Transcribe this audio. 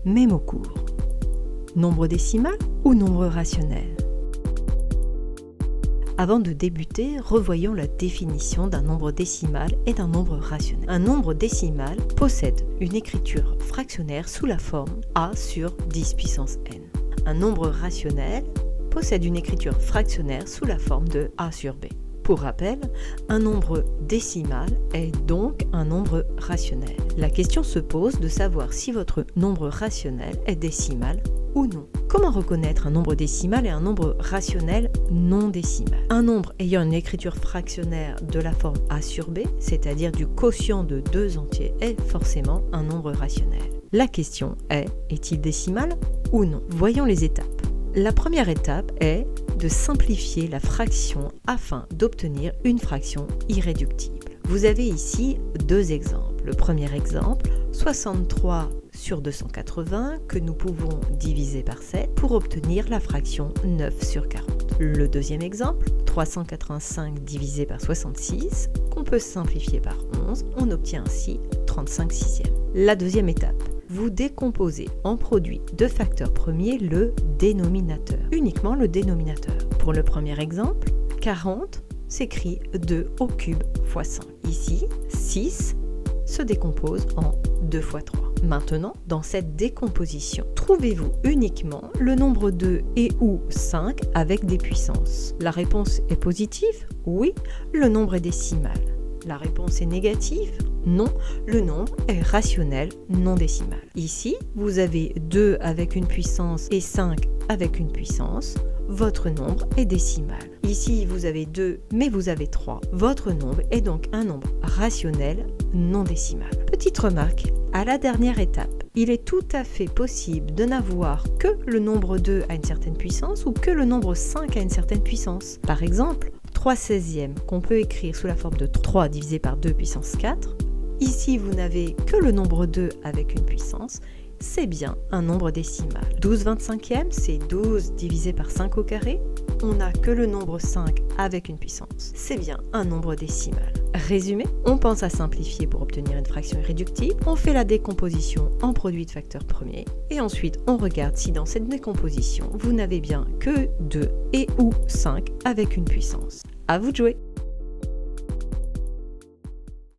Mes mots courts. Nombre décimal ou nombre rationnel? Avant de débuter, revoyons la définition d'un nombre décimal et d'un nombre rationnel. Un nombre décimal possède une écriture fractionnaire sous la forme a sur 10 puissance n. Un nombre rationnel possède une écriture fractionnaire sous la forme de a sur b. Pour rappel, un nombre décimal est donc un nombre rationnel. La question se pose de savoir si votre nombre rationnel est décimal ou non. Comment reconnaître un nombre décimal et un nombre rationnel non décimal? Un nombre ayant une écriture fractionnaire de la forme a sur b, c'est-à-dire du quotient de 2 entiers, est forcément un nombre rationnel. La question est-il décimal ou non? Voyons les étapes. La première étape est de simplifier la fraction afin d'obtenir une fraction irréductible. Vous avez ici 2 exemples. Le premier exemple, 63 sur 280 que nous pouvons diviser par 7 pour obtenir la fraction 9 sur 40. Le deuxième exemple, 385 divisé par 66 qu'on peut simplifier par 11, on obtient ainsi 35 sixièmes. La deuxième étape, vous décomposez en produit de facteurs premiers le dénominateur, uniquement le dénominateur. Pour le premier exemple, 40 s'écrit 2 au cube fois 5. Ici, 6 se décompose en 2 fois 3. Maintenant, dans cette décomposition, trouvez-vous uniquement le nombre 2 et ou 5 avec des puissances. La réponse est positive? Oui, le nombre est décimal. La réponse est négative? Non, le nombre est rationnel non décimal. Ici, vous avez 2 avec une puissance et 5 avec une puissance. Votre nombre est décimal. Ici, vous avez 2, mais vous avez 3. Votre nombre est donc un nombre rationnel non décimal. Petite remarque, à la dernière étape, il est tout à fait possible de n'avoir que le nombre 2 à une certaine puissance ou que le nombre 5 à une certaine puissance. Par exemple, 3 16e qu'on peut écrire sous la forme de 3 divisé par 2 puissance 4. Ici, vous n'avez que le nombre 2 avec une puissance. C'est bien un nombre décimal. 12 25e, c'est 12 divisé par 5 au carré. On n'a que le nombre 5 avec une puissance. C'est bien un nombre décimal. Résumé, on pense à simplifier pour obtenir une fraction irréductible. On fait la décomposition en produit de facteurs premiers. Et ensuite, on regarde si dans cette décomposition, vous n'avez bien que 2 et ou 5 avec une puissance. À vous de jouer!